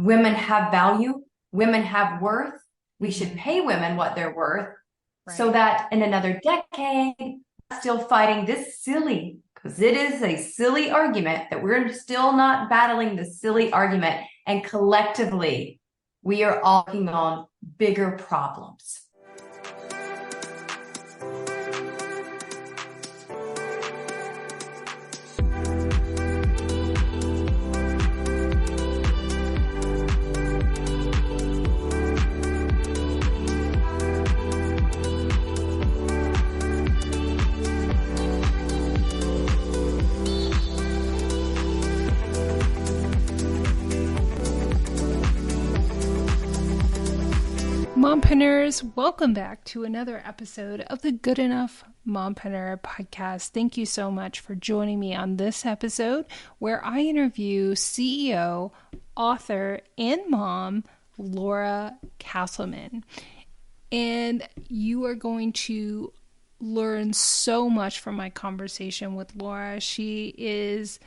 women have value, women have worth. We should pay women what they're worth, so that in another decade, still fighting this silly, because it is a silly argument, that we're still not battling the silly argument. And collectively, we are all working on bigger problems. Mompreneurs, welcome back to another episode of the Good Enough Mompreneur podcast. Thank you so much for joining me on this episode where I interview CEO, author, and mom, Laura Casselman. And you are going to learn so much from my conversation with Laura. She is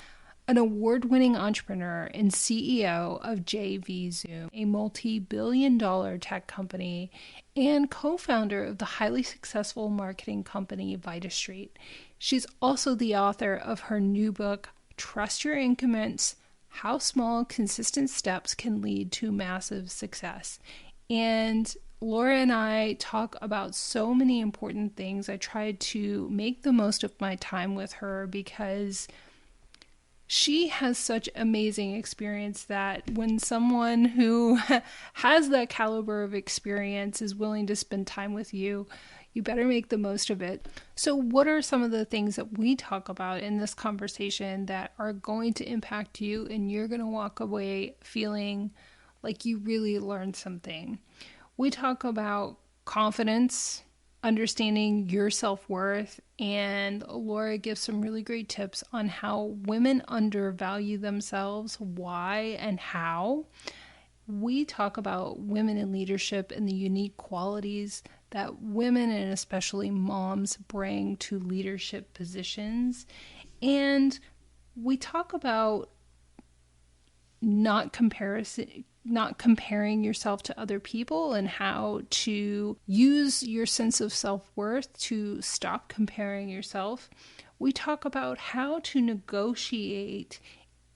an award-winning entrepreneur and CEO of JVZoom, a multi-billion-dollar tech company, and co-founder of the highly successful marketing company VitaStreet. She's also the author of her new book, Trust Your Increments: How Small, Consistent Steps Can Lead to Massive Success. And Laura and I talk about so many important things. I tried to make the most of my time with her because she has such amazing experience that when someone who has that caliber of experience is willing to spend time with you, you better make the most of it. So what are some of the things that we talk about in this conversation that are going to impact you and you're going to walk away feeling like you really learned something? We talk about confidence, understanding your self-worth, and Laura gives some really great tips on how women undervalue themselves, why and how. We talk about women in leadership and the unique qualities that women and especially moms bring to leadership positions. And we talk about not comparing yourself to other people and how to use your sense of self-worth to stop comparing yourself. We talk about how to negotiate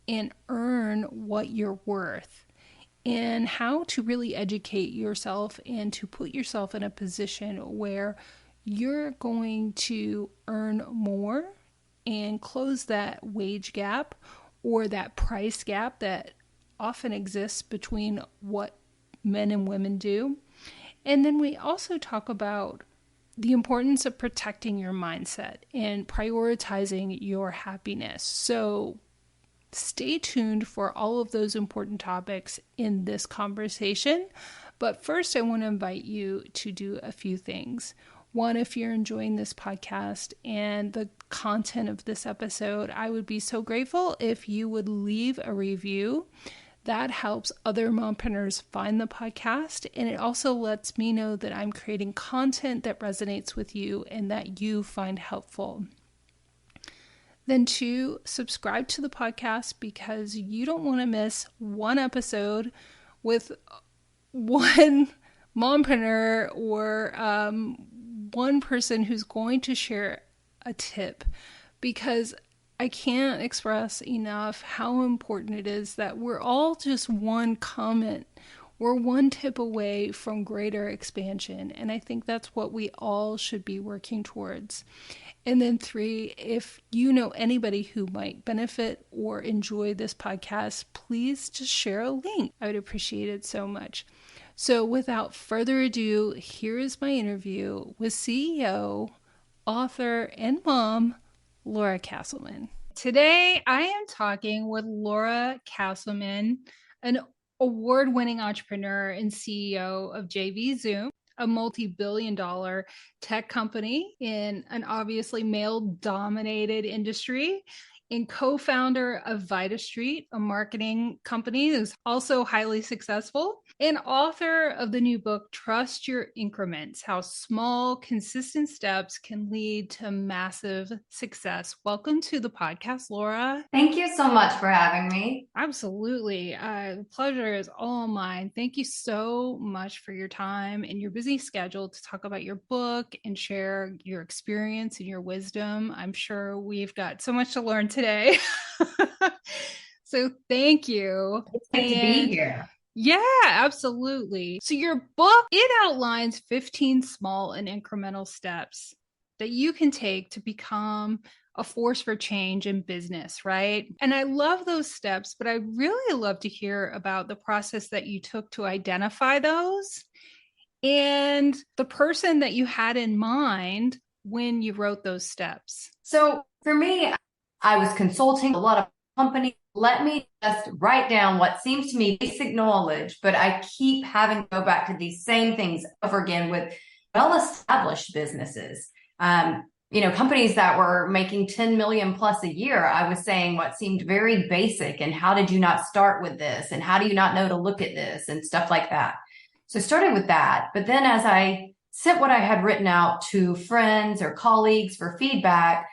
and earn what you're worth and how to really educate yourself and to put yourself in a position where you're going to earn more and close that wage gap or that price gap that often exists between what men and women do. And then we also talk about the importance of protecting your mindset and prioritizing your happiness. So stay tuned for all of those important topics in this conversation. But first, I want to invite you to do a few things. One, if you're enjoying this podcast and the content of this episode, I would be so grateful if you would leave a review. That helps other mompreneurs find the podcast, and it also lets me know that I'm creating content that resonates with you and that you find helpful. Then two, subscribe to the podcast because you don't want to miss one episode with one mompreneur or one person who's going to share a tip, because I can't express enough how important it is that we're all just one comment. We're one tip away from greater expansion. And I think that's what we all should be working towards. And then three, if you know anybody who might benefit or enjoy this podcast, please just share a link. I would appreciate it so much. So without further ado, here is my interview with CEO, author, and mom, Laura Casselman. Today, I am talking with Laura Casselman, an award-winning entrepreneur and CEO of JVZoom, a multi-billion-dollar tech company in an obviously male-dominated industry. and co-founder of Vita Street, a marketing company that's also highly successful, and author of the new book, Trust Your Increments, How Small, Consistent Steps Can Lead to Massive Success. Welcome to the podcast, Laura. Thank you so much for having me. Absolutely. The pleasure is all mine. Thank you so much for your time and your busy schedule to talk about your book and share your experience and your wisdom. I'm sure we've got so much to learn today. So thank you. It's good to be here. Yeah, absolutely. So your book, it outlines 15 small and incremental steps that you can take to become a force for change in business, right? And I love those steps, but I really love to hear about the process that you took to identify those and the person that you had in mind when you wrote those steps. So for me, I was consulting a lot of companies. Let me just write down what seems to me basic knowledge, but I keep having to go back to these same things over again with well-established businesses. Companies that were making 10 million plus a year. I was saying what seemed very basic, and how did you not start with this? And how do you not know to look at this and stuff like that? So I started with that. But then as I sent what I had written out to friends or colleagues for feedback,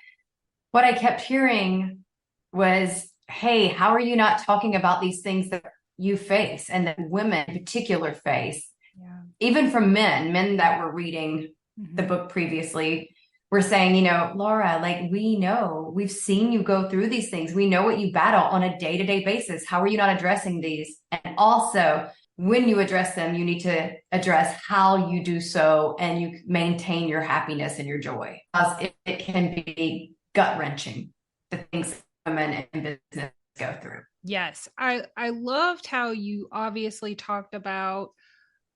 what I kept hearing was, hey, how are you not talking about these things that you face and that women in particular face? Yeah. Even from men that were reading the book previously were saying, Laura, like, we know, we've seen you go through these things. We know what you battle on a day-to-day basis. How are you not addressing these? And also, when you address them, you need to address how you do so and you maintain your happiness and your joy. Because it can be gut-wrenching, the things women in business go through. Yes. I loved how you obviously talked about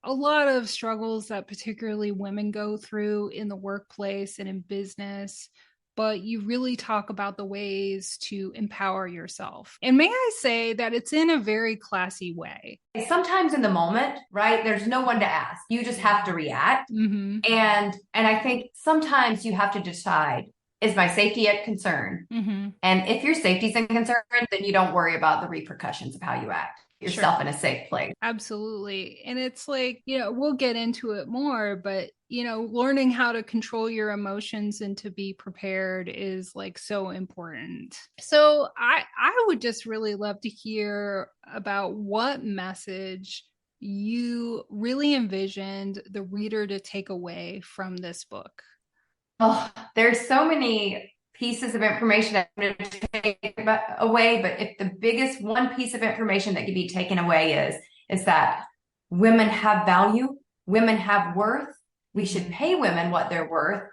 a lot of struggles that particularly women go through in the workplace and in business, but you really talk about the ways to empower yourself. And may I say that it's in a very classy way. Sometimes in the moment, right, there's no one to ask. You just have to react. And I think sometimes you have to decide, is my safety at concern? And if your safety's in concern, then you don't worry about the repercussions of how you act. Yourself in a safe place. Absolutely. And it's like, we'll get into it more, but, learning how to control your emotions and to be prepared is like so important. So I would just really love to hear about what message you really envisioned the reader to take away from this book. Oh, there's so many pieces of information I'm going to take away, but if the biggest one piece of information that can be taken away is that women have value, women have worth. We should pay women what they're worth,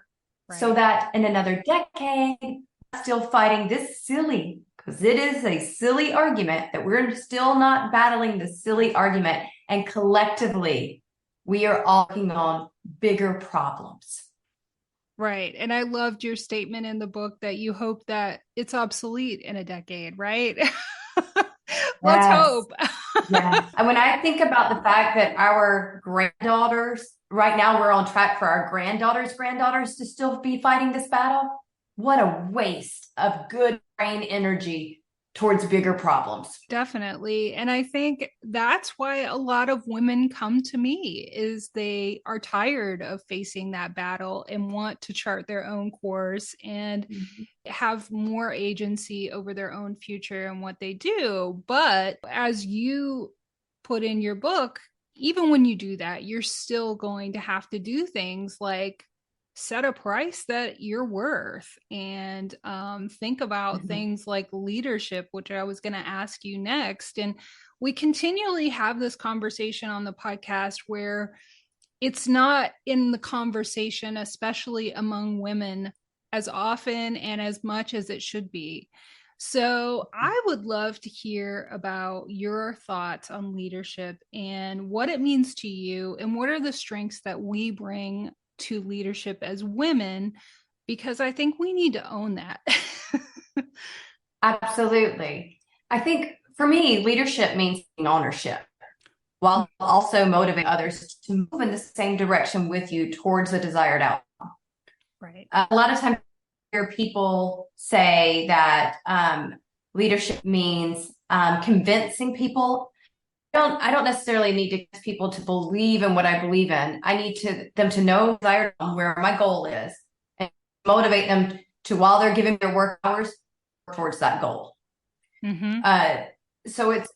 so that in another decade, still fighting this silly, because it is a silly argument, that we're still not battling the silly argument, and collectively we are all working on bigger problems. Right. And I loved your statement in the book that you hope that it's obsolete in a decade, right? Let's hope. Yes. And when I think about the fact that our granddaughters, right now we're on track for our granddaughters to still be fighting this battle, what a waste of good brain energy towards bigger problems. Definitely. And I think that's why a lot of women come to me, is they are tired of facing that battle and want to chart their own course and have more agency over their own future and what they do. But as you put in your book, even when you do that, you're still going to have to do things like set a price that you're worth, and think about things like leadership, which I was going to ask you next. And we continually have this conversation on the podcast where it's not in the conversation, especially among women, as often and as much as it should be. So I would love to hear about your thoughts on leadership and what it means to you, and what are the strengths that we bring to leadership as women, because I think we need to own that. Absolutely. I think for me, leadership means ownership, while also motivating others to move in the same direction with you towards the desired outcome. Right. A lot of times hear people say that leadership means convincing people. I don't necessarily need to get people to believe in what I believe in. I need them to know where my goal is and motivate them to, while they're giving their work hours, towards that goal. So it's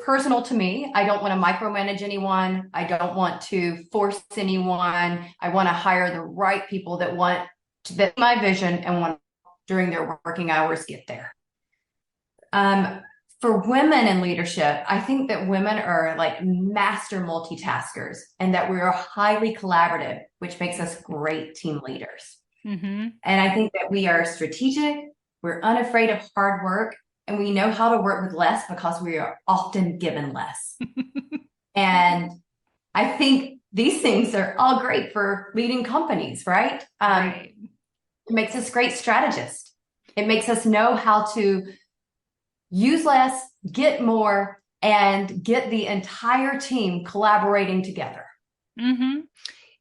personal to me. I don't want to micromanage anyone. I don't want to force anyone. I want to hire the right people that want to fit my vision and want during their working hours get there. For women in leadership, I think that women are like master multitaskers and that we are highly collaborative, which makes us great team leaders. And I think that we are strategic, we're unafraid of hard work, and we know how to work with less because we are often given less. And I think these things are all great for leading companies, right? It makes us great strategists. It makes us know how to use less, get more, and get the entire team collaborating together.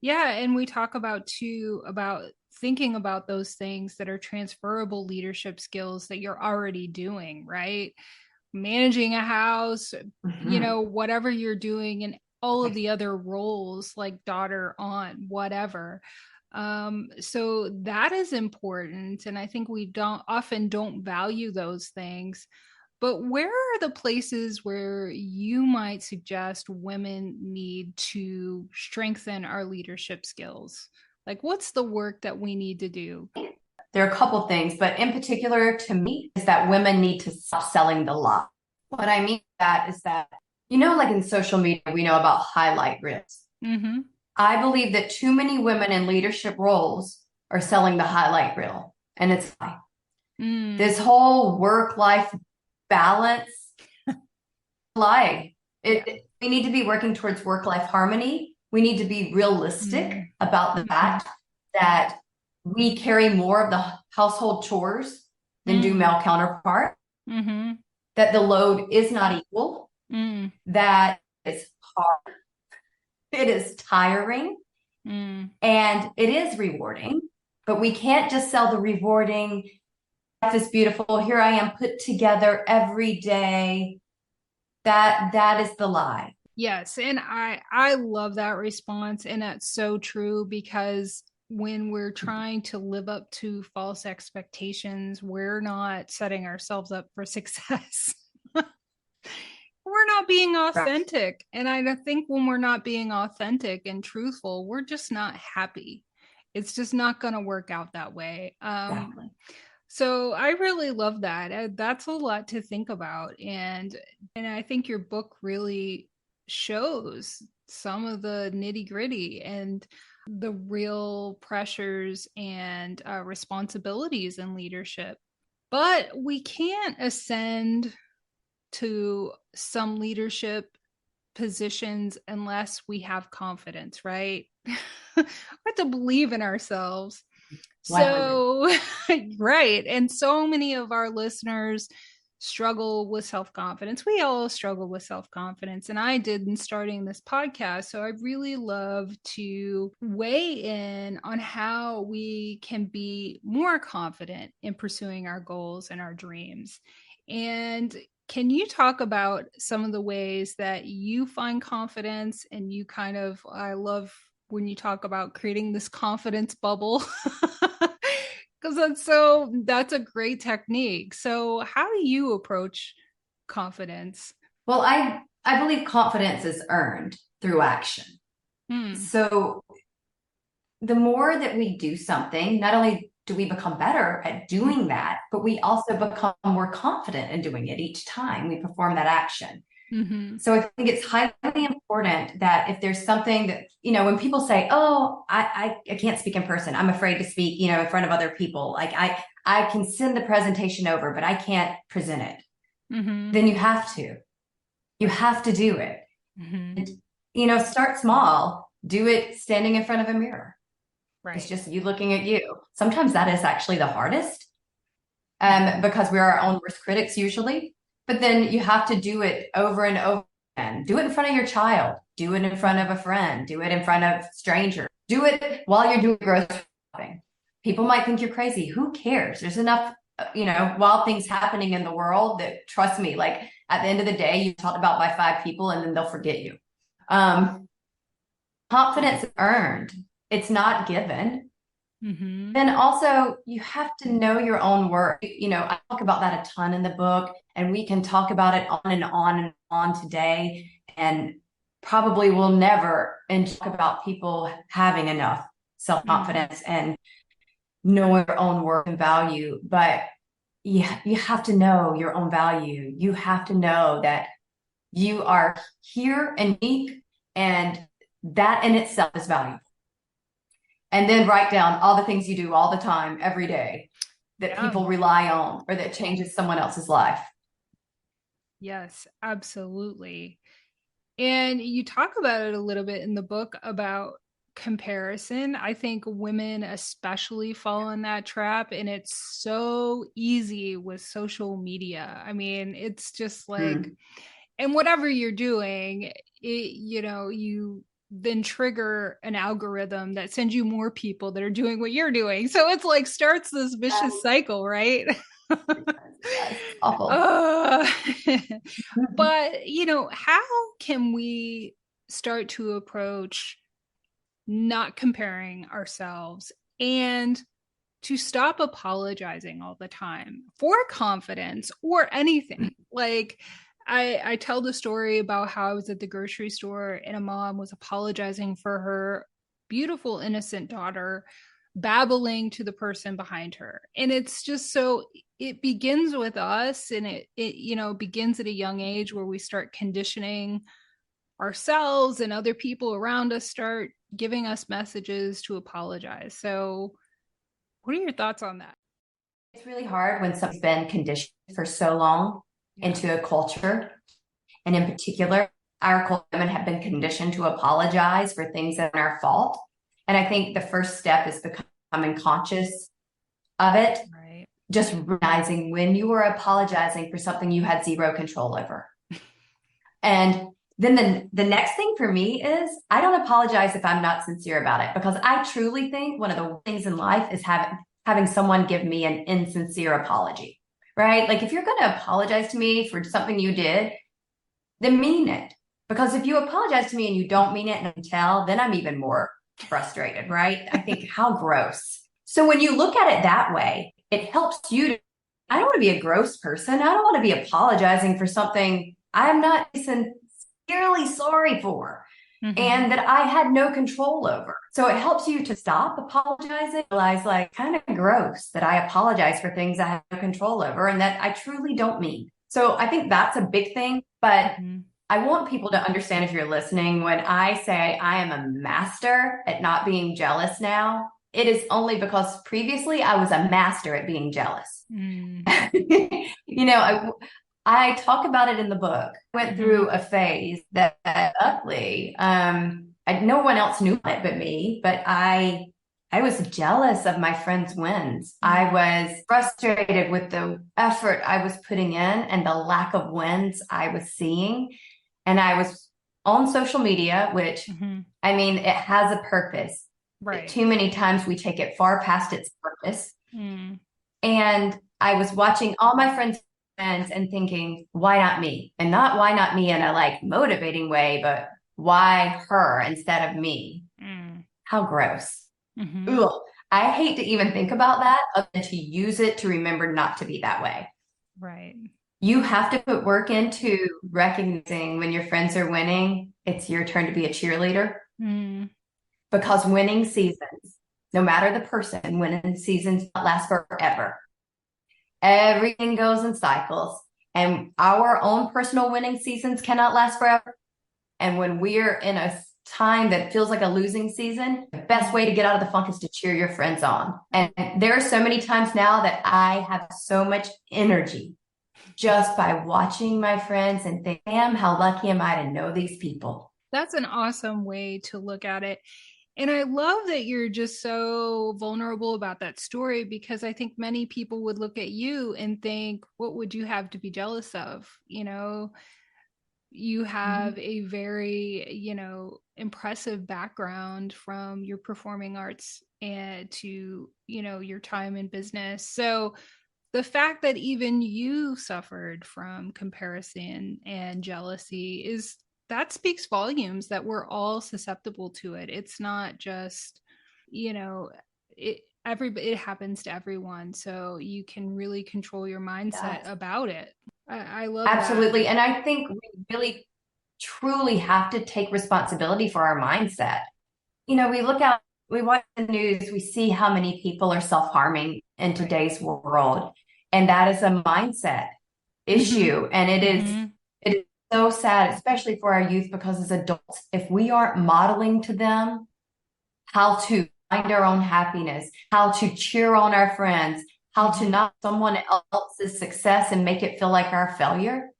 Yeah. And we talk about too, about thinking about those things that are transferable leadership skills that you're already doing, right? Managing a house, you know, whatever you're doing, and all of the other roles like daughter, aunt, whatever. So that is important. And I think we often don't value those things. But where are the places where you might suggest women need to strengthen our leadership skills? Like, what's the work that we need to do? There are a couple things, but in particular to me is that women need to stop selling the lie. What I mean by that is that, you know, like in social media, we know about highlight reels. I believe that too many women in leadership roles are selling the highlight reel, and it's like this whole work-life balance lie. We need to be working towards work-life harmony. We need to be realistic about the fact that we carry more of the household chores than do male counterparts. That the load is not equal. That it's hard. It is tiring. And it is rewarding. But we can't just sell the rewarding. Life is beautiful. Here I am put together every day. That is the lie. Yes. And I love that response. And that's so true, because when we're trying to live up to false expectations, we're not setting ourselves up for success. We're not being authentic. And I think when we're not being authentic and truthful, we're just not happy. It's just not going to work out that way. Exactly. So I really love that. That's a lot to think about. And I think your book really shows some of the nitty gritty and the real pressures and responsibilities in leadership. But we can't ascend to some leadership positions unless we have confidence, right? We have to believe in ourselves. 100. So, right. And so many of our listeners struggle with self-confidence. We all struggle with self-confidence. And I did in starting this podcast. So I'd really love to weigh in on how we can be more confident in pursuing our goals and our dreams. And can you talk about some of the ways that you find confidence, and you I love when you talk about creating this confidence bubble, because that's a great technique. So how do you approach confidence? Well, I believe confidence is earned through action. So the more that we do something, not only do we become better at doing that, but we also become more confident in doing it each time we perform that action. So I think it's highly important that if there's something that, you know, when people say, oh, I can't speak in person, I'm afraid to speak, you know, in front of other people, like I can send the presentation over, but I can't present it. Then you have to do it. And, you know, start small, do it standing in front of a mirror. Right. It's just you looking at you. Sometimes that is actually the hardest because we're our own worst critics usually. But then you have to do it over and over again. Do it in front of your child. Do it in front of a friend. Do it in front of strangers. Do it while you're doing grocery shopping. People might think you're crazy. Who cares? There's enough, wild things happening in the world that, trust me, like at the end of the day, you talked about by 5 people and then they'll forget you. Confidence is earned. It's not given. Mm-hmm. Then also you have to know your own worth. I talk about that a ton in the book, and we can talk about it on and on and on today. And probably will never and talk about people having enough self-confidence and knowing your own worth and value. But you have to know your own value. You have to know that you are here and unique, and that in itself is valuable. And then write down all the things you do all the time, every day, that people rely on or that changes someone else's life. Yes, absolutely. And you talk about it a little bit in the book about comparison. I think women especially fall in that trap, and it's so easy with social media. I mean, it's just like, and whatever you're doing, you then trigger an algorithm that sends you more people that are doing what you're doing. So it's like starts this vicious cycle, right? Yes, awful. But, how can we start to approach not comparing ourselves and to stop apologizing all the time for confidence or anything? Like, I tell the story about how I was at the grocery store and a mom was apologizing for her beautiful, innocent daughter babbling to the person behind her. And it's just so it begins with us, and it begins at a young age where we start conditioning ourselves, and other people around us start giving us messages to apologize. So what are your thoughts on that? It's really hard when something's been conditioned for so long into a culture. And in particular, our women have been conditioned to apologize for things that are our fault. And I think the first step is becoming conscious of it. Right. Just realizing when you were apologizing for something you had zero control over. And then the next thing for me is I don't apologize if I'm not sincere about it, because I truly think one of the things in life is having someone give me an insincere apology, right? Like if you're going to apologize to me for something you did, then mean it. Because if you apologize to me and you don't mean it and tell, then I'm even more frustrated, right? I think how gross. So when you look at it that way, it helps you to, I don't want to be a gross person. I don't want to be apologizing for something I'm not sincerely sorry for. And that I had no control over. So it helps you to stop apologizing, realize like kind of gross that I apologize for things I have no control over and that I truly don't mean. So I think that's a big thing. But I want people to understand, if you're listening, when I say I am a master at not being jealous now, it is only because previously I was a master at being jealous. I talk about it in the book. I went through a phase that ugly. No one else knew it but me, but I was jealous of my friends' wins. I was frustrated with the effort I was putting in and the lack of wins I was seeing. And I was on social media, which, I mean, it has a purpose. Right. Too many times we take it far past its purpose. And I was watching all my friends and thinking, why not me? And not why not me in a like motivating way, but why her instead of me? How gross. Ugh. I hate to even think about that, other than to use it to remember not to be that way. Right. You have to put work into recognizing when your friends are winning, it's your turn to be a cheerleader. Because winning seasons, no matter the person, winning seasons last forever. Everything goes in cycles, and our own personal winning seasons cannot last forever. And when we're in a time that feels like a losing season, the best way to get out of the funk is to cheer your friends on. And there are so many times now that I have so much energy just by watching my friends and think, damn, how lucky am I to know these people? That's an awesome way to look at it. And I love that you're just so vulnerable about that story, because I think many people would look at you and think, what would you have to be jealous of? You have a very, impressive background from your performing arts and to, your time in business. So the fact that even you suffered from comparison and jealousy is that speaks volumes that we're all susceptible to it. It's not just, you know, it happens to everyone. So you can really control your mindset Yes, about it. I love that. absolutely. And I think we really truly have to take responsibility for our mindset. We look out, we watch the news, we see how many people are self-harming in Right. today's world. And that is a mindset Mm-hmm. issue. And Mm-hmm. it is so sad, especially for our youth, because as adults, if we aren't modeling to them how to find our own happiness, how to cheer on our friends, how to Mm-hmm. not someone else's success and make it feel like our failure,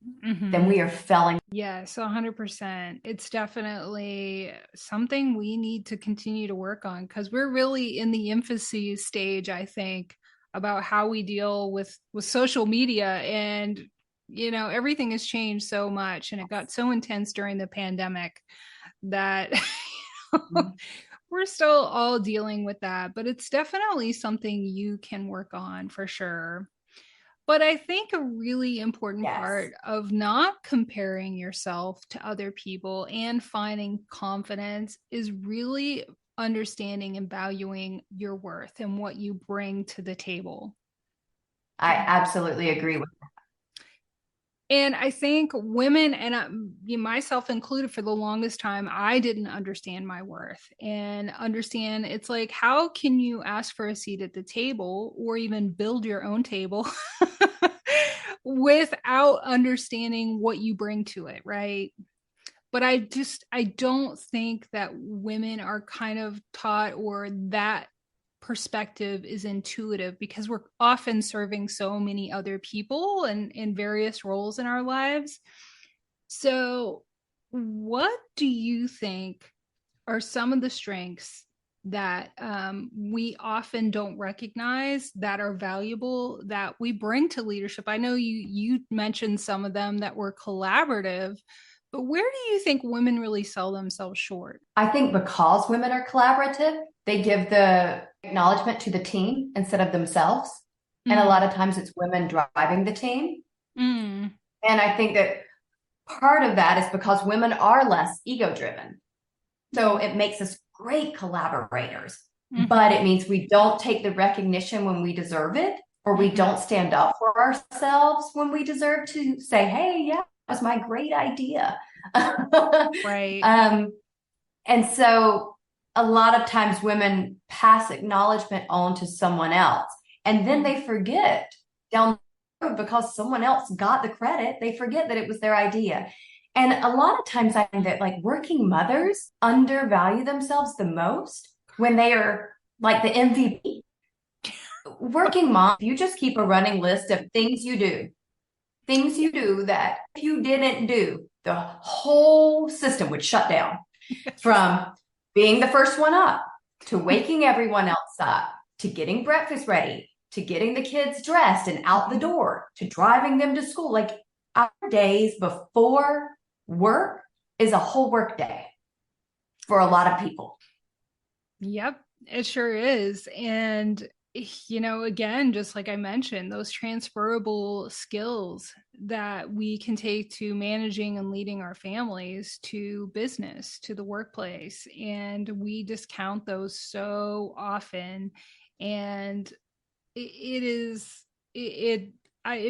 then Mm-hmm. we are failing. Yes, 100%. It's definitely something we need to continue to work on because we're really in the infancy stage, I think, about how we deal with social media and everything has changed so much and it got so intense during the pandemic that we're still all dealing with that, but it's definitely something you can work on for sure. But I think a really important Yes. part of not comparing yourself to other people and finding confidence is really understanding and valuing your worth and what you bring to the table. I absolutely agree with And I think women, and myself included, for the longest time, I didn't understand my worth and understand it's like, how can you ask for a seat at the table or even build your own table without understanding what you bring to it, right? But I don't think that women are kind of taught or that perspective is intuitive because we're often serving so many other people and in various roles in our lives. So, what do you think are some of the strengths that we often don't recognize that are valuable that we bring to leadership? I know you mentioned some of them that were collaborative, but where do you think women really sell themselves short? I think because women are collaborative, they give the acknowledgement to the team instead of themselves. And a Mm, lot of times it's women driving the team. mm, And I think that part of that is because women are less ego driven. So yeah. it makes us great collaborators, but Mm-hmm, it means we don't take the recognition when we deserve it, or we mm-hmm. don't stand up for ourselves when we deserve to say, hey, yeah, that was my great idea. Right. um, and so a lot of times women pass acknowledgement on to someone else, and then Mm, they forget down the road because someone else got the credit. They forget that it was their idea. And a lot of times I think that like working mothers undervalue themselves the most when they are like the MVP. Working mom, you just keep a running list of things you do that if you didn't do, the whole system would shut down, yes. from being the first one up to waking everyone else up to getting breakfast ready to getting the kids dressed and out the Mhm. door to driving them to school. Like our days before work is a whole work day for a lot of people. Yep, it sure is. And, again, just like I mentioned, those transferable skills that we can take to managing and leading our families, to business, to the workplace. And we discount those so often. And it is, it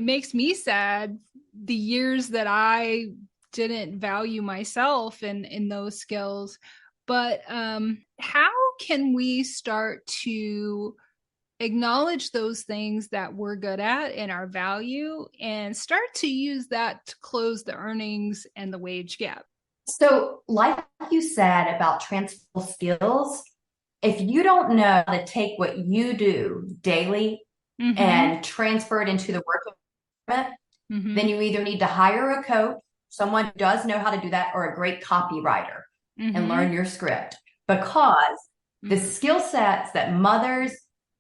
makes me sad the years that I didn't value myself in those skills. But how can we start to acknowledge those things that we're good at and our value and start to use that to close the earnings and the wage gap? So, like you said about transferable skills, if you don't know how to take what you do daily Mm-hmm. and transfer it into the work environment, then Mm-hmm. you either need to hire a coach, someone who does know how to do that, or a great copywriter and Mm-hmm. learn your script. Because the Mm-hmm. skill sets that mothers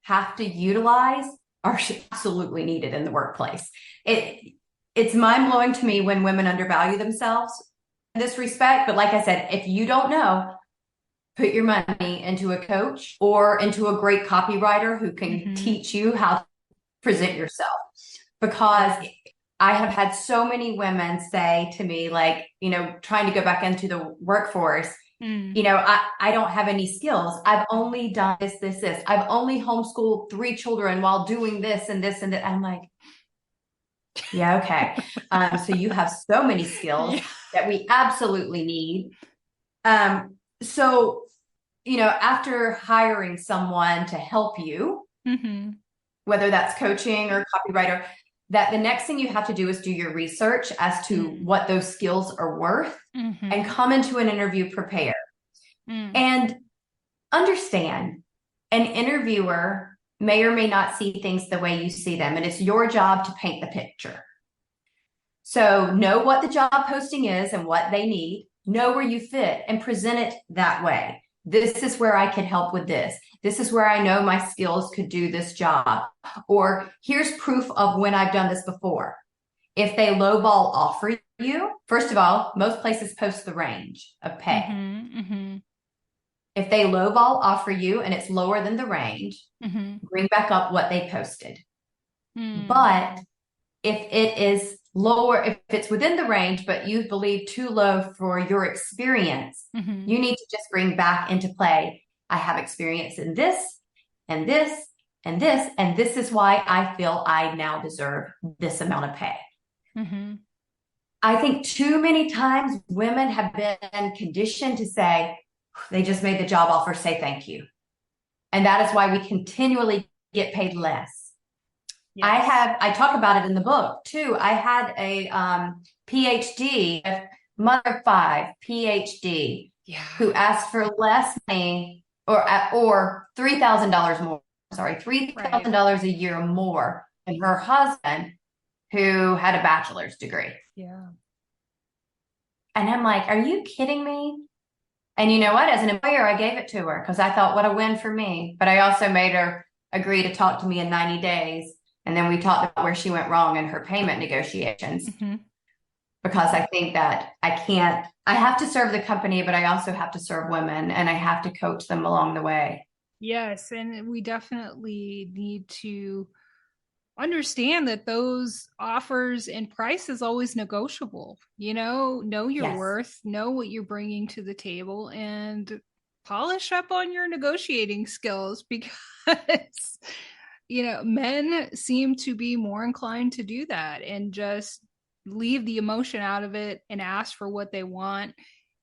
have to utilize are absolutely needed in the workplace. It's mind blowing to me when women undervalue themselves this respect. But like I said, if you don't know, put your money into a coach or into a great copywriter who can teach you how to present yourself. Because I have had so many women say to me, like, trying to go back into the workforce, I don't have any skills. I've only done this. I've only homeschooled 3 children while doing this and this and that. I'm like, yeah, okay. So you have so many skills that we absolutely need. So, after hiring someone to help you, whether that's coaching or copywriter, that the next thing you have to do is do your research as to what those skills are worth and come into an interview prepared. And understand, an interviewer may or may not see things the way you see them, and it's your job to paint the picture. So know what the job posting is and what they need, know where you fit, and present it that way. This is where I could help with this. This is where I know my skills could do this job. Or here's proof of when I've done this before. If they lowball offer you, first of all, most places post the range of pay. If they lowball offer you and it's lower than the range, bring back up what they posted. But if it is lower, if it's within the range, but you believe too low for your experience, you need to just bring back into play, I have experience in this and this and this, and this is why I feel I now deserve this amount of pay. I think too many times women have been conditioned to say, they just made the job offer, say thank you. And that is why we continually get paid less. I talk about it in the book too. I had a PhD, a mother of 5 PhD, who asked for less money or $3,000 more. Sorry, $3,000 a year more than her husband, who had a bachelor's degree. And I'm like, are you kidding me? And you know what? As an employer, I gave it to her because I thought, what a win for me. But I also made her agree to talk to me in 90 days. And then we talked about where she went wrong in her payment negotiations. Because I think that I have to serve the company, but I also have to serve women, and I have to coach them along the way. Yes. And we definitely need to understand that those offers and price is always negotiable. Know your worth, know what you're bringing to the table, and polish up on your negotiating skills, because men seem to be more inclined to do that and just leave the emotion out of it and ask for what they want.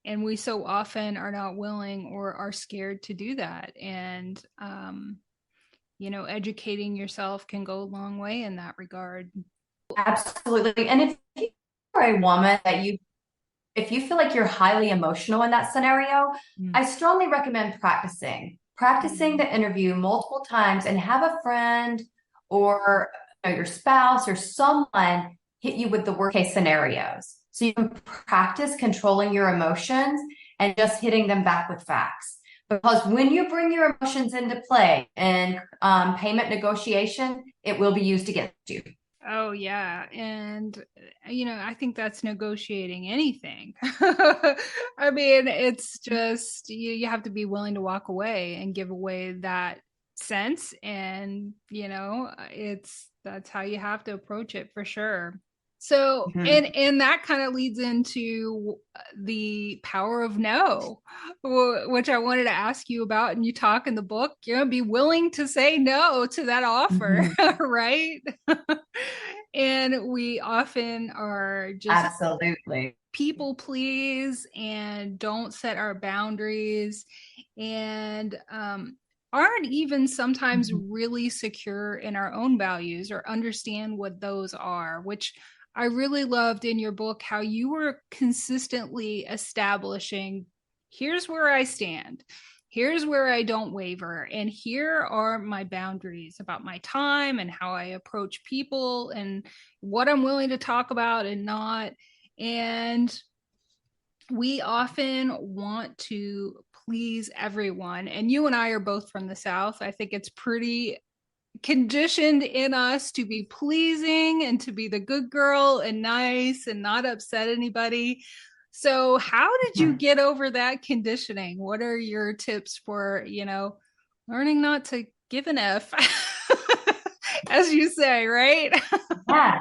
And we so often are not willing or are scared to do that. And educating yourself can go a long way in that regard. Absolutely. And if you are a woman if you feel like you're highly emotional in that scenario, I strongly recommend practicing the interview multiple times, and have a friend or your spouse or someone hit you with the worst case scienarios. So you can practice controlling your emotions and just hitting them back with facts. Because when you bring your emotions into play in payment negotiation, it will be used against you. Oh, yeah. And, I think that's negotiating anything. I mean, it's just, you have to be willing to walk away and give away that sense. And, that's how you have to approach it for sure. So, and that kind of leads into the power of no, which I wanted to ask you about. And you talk in the book, you're going to be willing to say no to that offer, right? And we often are just absolutely people please and don't set our boundaries, and aren't even sometimes really secure in our own values or understand what those are, which I really loved in your book, how you were consistently establishing, here's where I stand, here's where I don't waver, and here are my boundaries about my time and how I approach people and what I'm willing to talk about and not. And we often want to please everyone. And you and I are both from the South. I think it's pretty conditioned in us to be pleasing and to be the good girl and nice and not upset anybody. So how did you Hmm. get over that conditioning? What are your tips for, learning not to give an F, as you say, right? Yeah,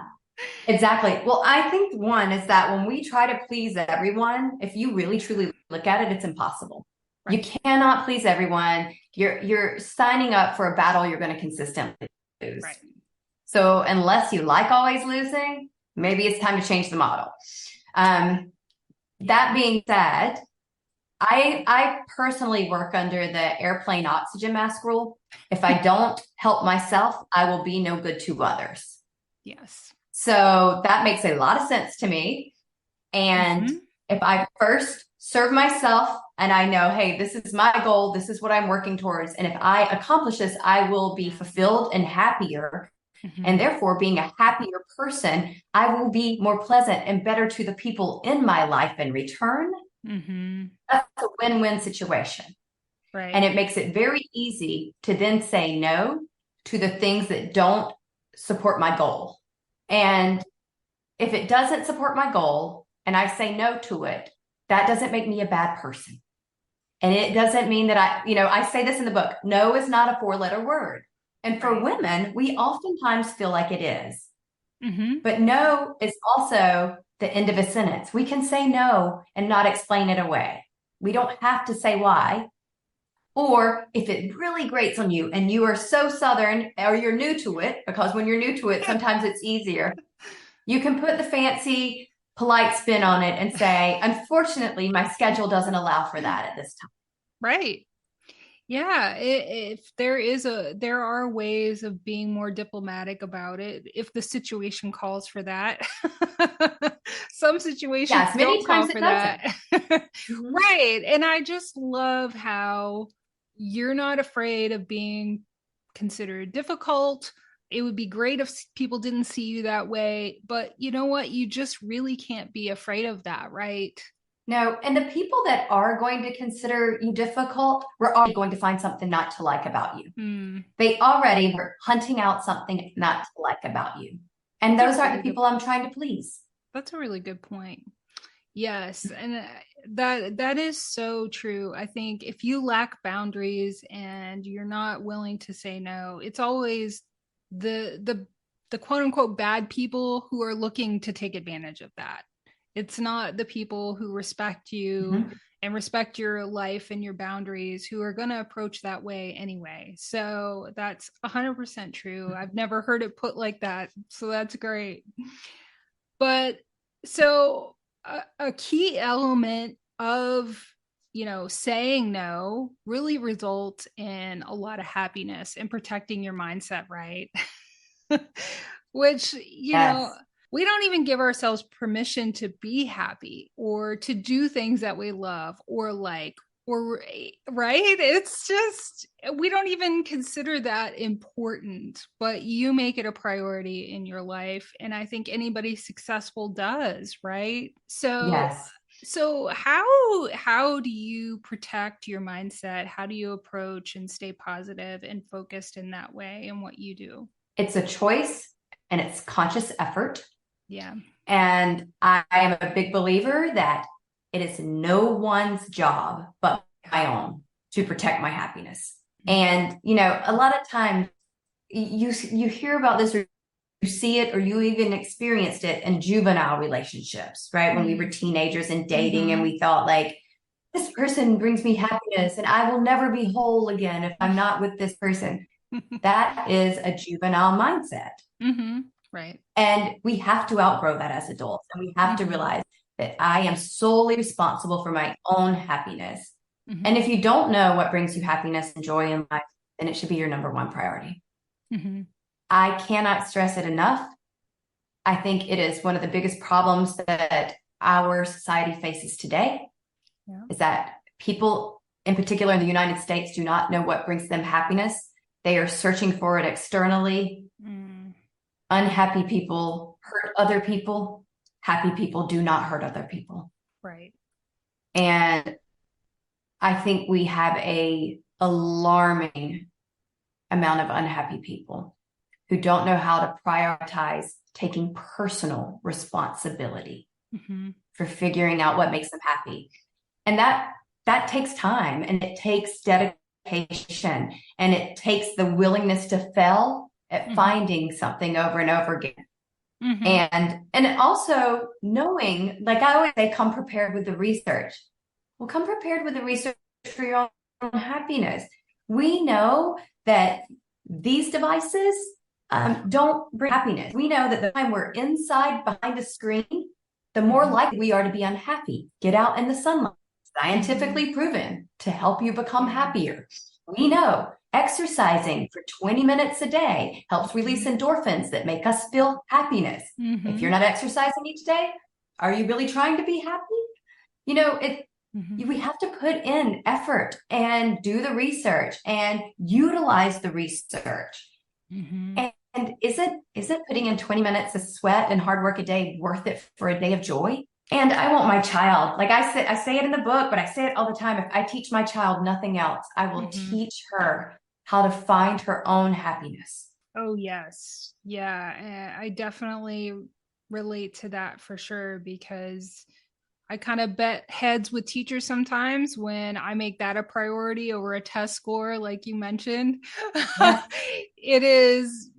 exactly. Well, I think one is that when we try to please everyone, if you really truly look at it, it's impossible. You Right, cannot please everyone. You're signing up for a battle you're going to consistently lose. right. So unless you like always losing, maybe it's time to change the model. That being said, I personally work under the airplane oxygen mask rule. If I don't help myself, I will be no good to others. Yes. So that makes a lot of sense to me. And Mm-hmm. if I first serve myself and I know, hey, this is my goal, this is what I'm working towards. And if I accomplish this, I will be fulfilled and happier. Mm-hmm. And therefore, being a happier person, I will be more pleasant and better to the people in my life in return. Mm-hmm. That's a win-win situation. And Right. it makes it very easy to then say no to the things that don't support my goal. And if it doesn't support my goal and I say no to it, that doesn't make me a bad person. And it doesn't mean that I say this in the book, no is not a 4-letter word. And for Right. women, we oftentimes feel like it is. Mm-hmm. But no is also the end of a sentence. We can say no and not explain it away. We don't have to say why. Or if it really grates on you and you are so Southern or you're new to it, because when you're new to it, sometimes it's easier. You can put the fancy, polite spin on it and say, unfortunately, my schedule doesn't allow for that at this time. Right. Yeah, if there are ways of being more diplomatic about it if the situation calls for that. Some situations Yes, many don't call times it for doesn't. that. Mhm. Right. And I just love how you're not afraid of being considered difficult. It would be great if people didn't see you that way, but you know what? You just really can't be afraid of that, right? No, and the people that are going to consider you difficult, we're already going to find something not to like about you. Hmm. They already were hunting out something not to like about you. And That's a those aren't really the good people I'm trying to please. that's a really good point. Yes, and that is so true. I think if you lack boundaries and you're not willing to say no, it's always the quote unquote bad people who are looking to take advantage of that. It's not the people who respect you Mhm. and respect your life and your boundaries who are going to approach that way anyway. So that's 100% true. I've never heard it put like that. So that's great. But so a key element of, saying no really results in a lot of happiness and protecting your mindset, right? Which, Yes. we don't even give ourselves permission to be happy or to do things that we love or like, or right. It's just, we don't even consider that important, but you make it a priority in your life. And I think anybody successful does, right? So, Yes. how do you protect your mindset? How do you approach and stay positive and focused in that way in what you do? It's a choice and it's conscious effort. Yeah. And I am a big believer that it is no one's job but my own to protect my happiness. Mm-hmm. And, a lot of times you hear about this or you see it or you even experienced it in juvenile relationships, right? When we were teenagers and dating and Mm-hmm. we thought like, this person brings me happiness and I will never be whole again if I'm not with this person. That is a juvenile mindset. Mm-hmm. Right. And we have to outgrow that as adults. And we have to Mm-hmm. realize that I am solely responsible for my own happiness. And Mm-hmm. if you don't know what brings you happiness and joy in life, then it should be your number one priority. Mm-hmm. I cannot stress it enough. I think it is one of the biggest problems that our society faces today Yeah. is that people, in particular in the United States, do not know what brings them happiness. They are searching for it externally. Mm. Unhappy people hurt other people. Happy people do not hurt other people. Right. And I think we have a alarming amount of unhappy people who don't know how to prioritize taking personal responsibility. for figuring out what makes them happy. And that takes time, and it takes dedication, and it takes the willingness to fail at finding something over and over again. And also knowing, like I always say, come prepared with the research. Well, come prepared with the research for your own happiness. We know that these devices don't bring happiness. We know that the time we're inside behind a screen, the more likely we are to be unhappy. Get out in the sunlight. Scientifically proven to help you become happier. We know exercising for 20 minutes a day helps release endorphins that make us feel happiness. If you're not exercising each day, are you really trying to be happy? You know, we have to put in effort and do the research and utilize the research. And is it putting in 20 minutes of sweat and hard work a day worth it for a day of joy? And I want my child, like I say it in the book, but I say it all the time. If I teach my child nothing else, I will teach her how to find her own happiness. Oh, yes. Yeah, I definitely relate to that for sure, because I kind of bet heads with teachers sometimes when I make that a priority over a test score, like you mentioned. Yes. It is,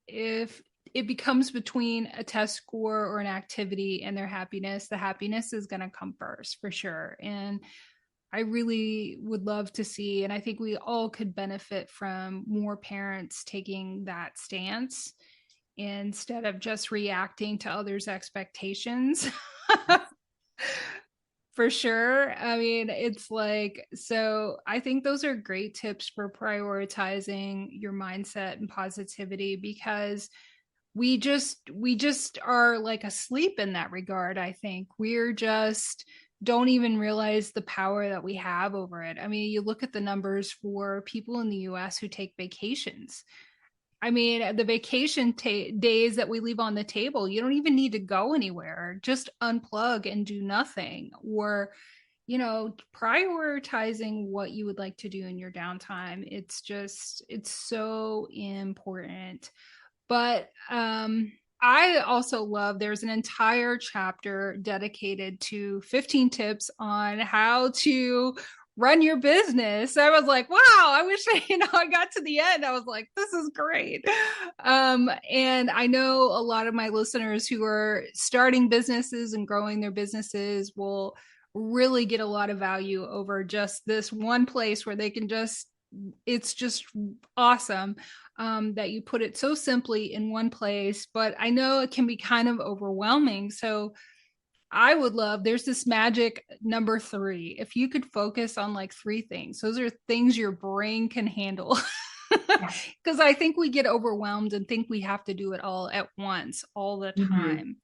if it becomes between a test score or an activity and their happiness, the happiness is going to come first for sure. And I really would love to see, and I think we all could benefit from more parents taking that stance instead of just reacting to others' expectations. For sure. I mean, it's like, so I think those are great tips for prioritizing your mindset and positivity, because we just are like asleep in that regard. I think we're just don't even realize the power that we have over it. I mean, you look at the numbers for people in the US who take vacations. I mean, the vacation days that we leave on the table, you don't even need to go anywhere. Just unplug and do nothing. Or, prioritizing what you would like to do in your downtime. It's so important. But I also love, there's an entire chapter dedicated to 15 tips on how to run your business. I was like, wow, I wish I got to the end. I was like, this is great. And I know a lot of my listeners who are starting businesses and growing their businesses will really get a lot of value over just this one place where they can it's just awesome that you put it so simply in one place, but I know it can be kind of overwhelming. So I would love, there's this magic number 3. If you could focus on like 3 things, those are things your brain can handle. Because I think we get overwhelmed and think we have to do it all at once, all the time.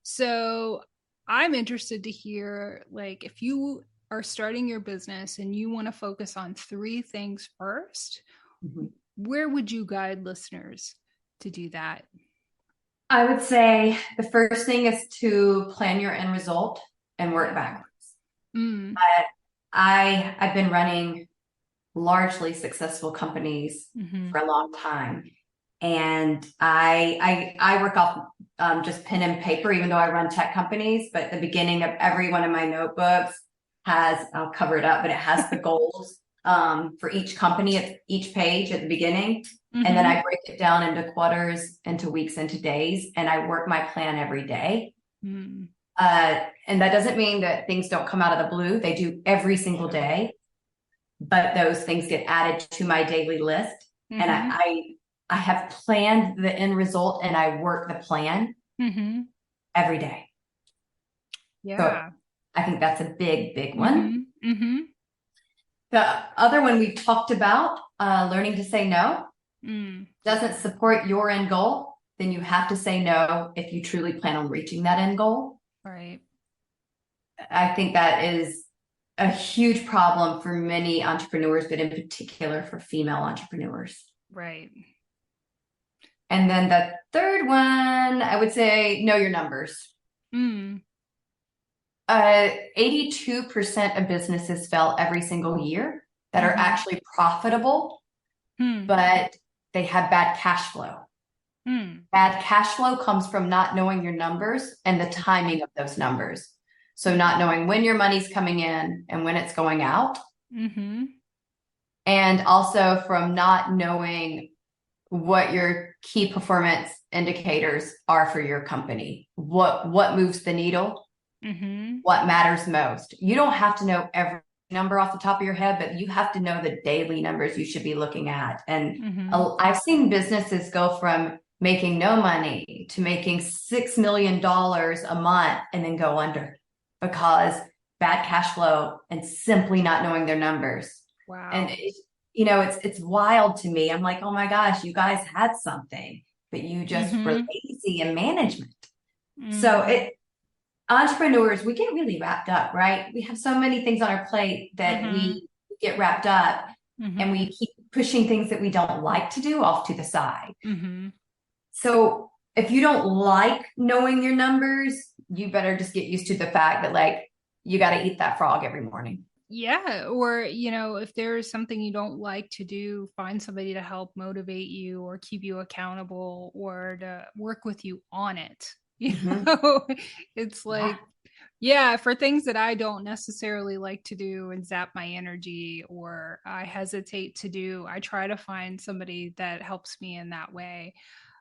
So I'm interested to hear, like, if you are starting your business and you want to focus on 3 things first, where would you guide listeners to do that? I would say the first thing is to plan your end result and work backwards. I've been running largely successful companies for a long time. And I work off just pen and paper, even though I run tech companies. But at the beginning of every one of my notebooks I'll cover it up, but it has the goals for each company at each page at the beginning. And then I break it down into quarters, into weeks, into days, and I work my plan every day. And that doesn't mean that things don't come out of the blue. They do every single day, but those things get added to my daily list. And I have planned the end result, and I work the plan every day. Yeah. So I think that's a big one. The other one we've talked about, learning to say no. Doesn't support your end goal, then you have to say no if you truly plan on reaching that end goal. Right. I think that is a huge problem for many entrepreneurs, but in particular for female entrepreneurs. Right. And then the third one, I would say, know your numbers. 82% of businesses fail every single year that are actually profitable, but they have bad cash flow. Mm. Bad cash flow comes from not knowing your numbers and the timing of those numbers. So not knowing when your money's coming in and when it's going out. Mm-hmm. And also from not knowing what your key performance indicators are for your company. What moves the needle? Mm-hmm. What matters most? You don't have to know every number off the top of your head, but you have to know the daily numbers you should be looking at. And Mm-hmm. I've seen businesses go from making no money to making $6 million a month and then go under because bad cash flow and simply not knowing their numbers. And Wow. it's wild to me. I'm like, oh my gosh, you guys had something, but you just were Mm-hmm. lazy in management. So Mm-hmm. entrepreneurs, we get really wrapped up, right? We have so many things on our plate that Mm-hmm. we get wrapped up and Mm-hmm. we keep pushing things that we don't like to do off to the side. Mm-hmm. So if you don't like knowing your numbers, you better just get used to the fact that like you got to eat that frog every morning. Yeah, or if there is something you don't like to do, find somebody to help motivate you or keep you accountable or to work with you on it. Mhm. It's Yeah. like, yeah, for things that I don't necessarily like to do and zap my energy or I hesitate to do, I try to find somebody that helps me in that way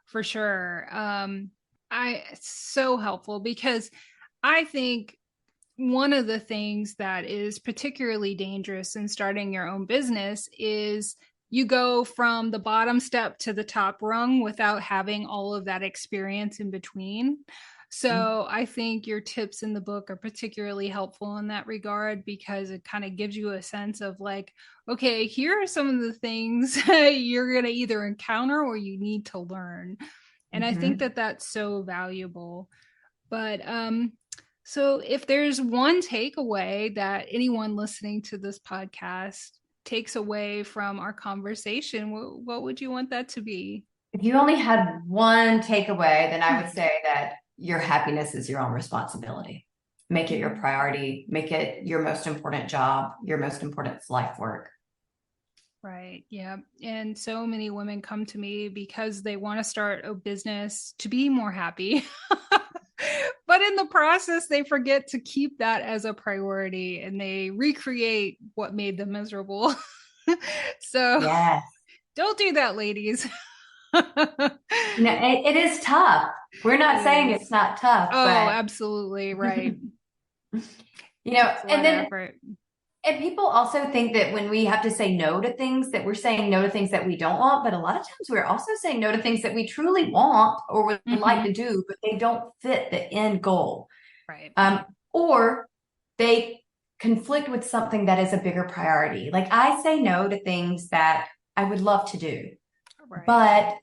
for sure. It's so helpful because I think one of the things that is particularly dangerous in starting your own business is you go from the bottom step to the top rung without having all of that experience in between. So I think your tips in the book are particularly helpful in that regard because it kind of gives you a sense of like, okay, here are some of the things you're going to either encounter or you need to learn. And I think Mhm. that that's so valuable. But so if there's one takeaway that anyone listening to this podcast takes away from our conversation, what would you want that to be? If you only had one takeaway, then I would say that your happiness is your own responsibility. Make it your Mm. priority, make it your most important job, your most important life work. Right. Yeah. And so many women come to me because they want to start a business to be more happy. But in the process, they forget to keep that as a priority and they recreate what made them miserable. So Yes. don't do that, ladies. It is tough. We're It not saying is. it's not tough, Oh, but absolutely. Right. Takes a and lot of then effort. and people also think that when we have to say no to things, that we're saying no to things that we don't want. But a lot of times we're also saying no to things that we truly want or would like Hmm. to do, but they don't fit the end goal. Right. Or they conflict with something that is a bigger priority. Like I say no to things that I would love to do, Right. but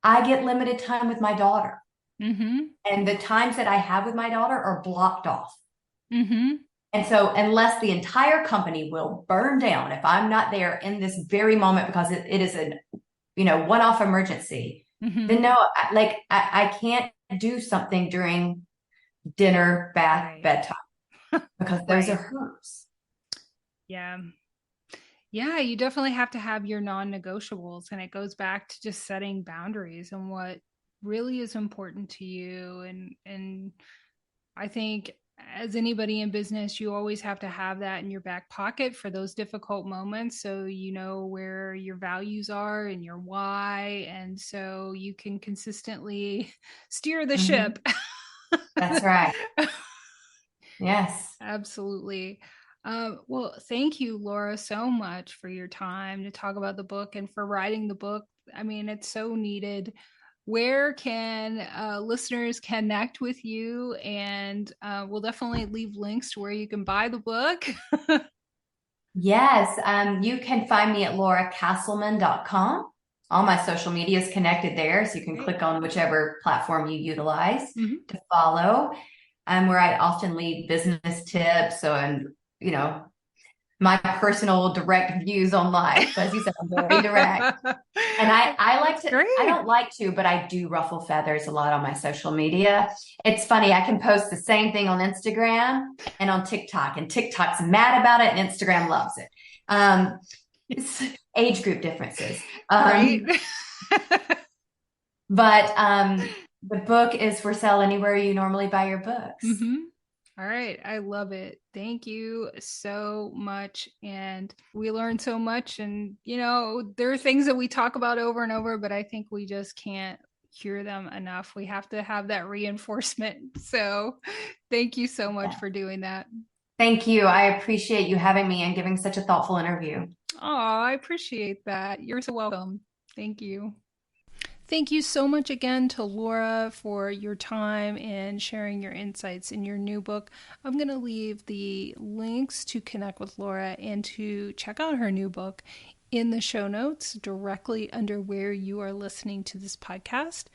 I get limited time with my daughter. Hmm. And the times that I have with my daughter are blocked off. Hmm. And so, unless the entire company will burn down if I'm not there in this very moment because it is a one-off emergency, then Hmm. no, I can't do something during dinner, bath, Right. bedtime because those are Right. hers. Yeah. Yeah. You definitely have to have your non negotiables. And it goes back to just setting boundaries and what really is important to you. And I think as anybody in business, you always have to have that in your back pocket for those difficult moments. So you know where your values are and your why. And so you can consistently steer the Mhm. ship. That's right. Yes. Absolutely. Well, thank you, Laura, so much for your time to talk about the book and for writing the book. I mean, it's so needed. Where can listeners connect with you? And we'll definitely leave links to where you can buy the book. Yes. You can find me at lauracasselman.com. All my social media is connected there, so you can Great. click on whichever platform you utilize Hmm. to follow. Where I often leave business tips and, you know, my personal direct views on life. As you said, I'm very direct. And I like That's to, I great. don't like to, but I do ruffle feathers a lot on my social media. It's funny, I can post the same thing on Instagram and on TikTok, and TikTok's mad about it and Instagram loves it. It's age group differences. Right. But the book is for sale anywhere you normally buy your books. Mm-hmm. All right. I love it. Thank you so much. And we learned so much. And, there are things that we talk about over and over, but I think we just can't hear them enough. We have to have that reinforcement. So thank you so much Yeah. for doing that. Thank you. I appreciate you having me and giving such a thoughtful interview. Oh, I appreciate that. You're so welcome. Thank you. Thank you so much again to Laura for your time and sharing your insights in your new book. I'm going to leave the links to connect with Laura and to check out her new book in the show notes directly under where you are listening to this podcast.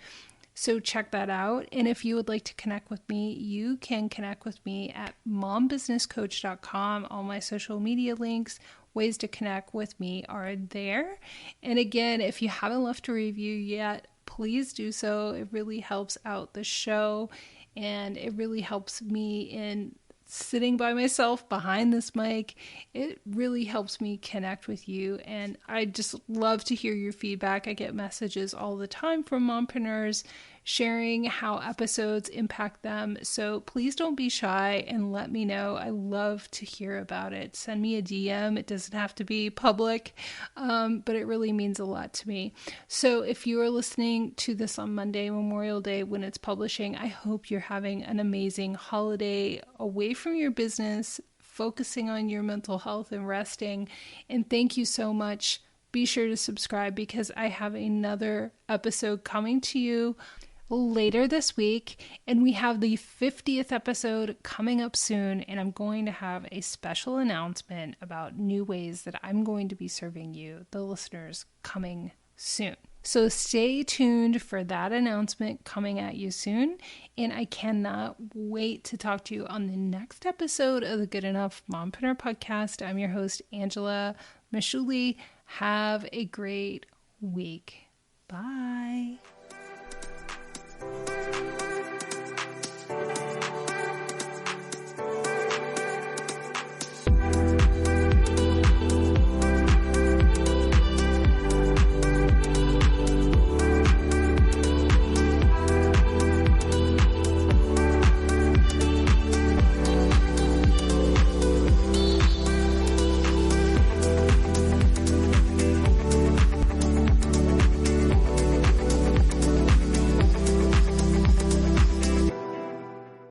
So check that out. And if you would like to connect with me, you can connect with me at mombusinesscoach.com. All my social media links, ways to connect with me are there. And again, if you haven't left a review yet, please do so. It really helps out the show and it really helps me in sitting by myself behind this mic. It really helps me connect with you. And I just love to hear your feedback. I get messages all the time from mompreneurs sharing how episodes impact them. So please don't be shy and let me know. I love to hear about it. Send me a DM. It doesn't have to be public, but it really means a lot to me. So if you are listening to this on Monday, Memorial Day, when it's publishing, I hope you're having an amazing holiday away from your business, focusing on your mental health and resting. And thank you so much. Be sure to subscribe because I have another episode coming to you later this week, and we have the 50th episode coming up soon, and I'm going to have a special announcement about new ways that I'm going to be serving you, the listeners, coming soon. So stay tuned for that announcement coming at you soon, and I cannot wait to talk to you on the next episode of the Good Enough Mompreneur podcast. I'm your host, Angela Mashuli. Have a great week. Bye.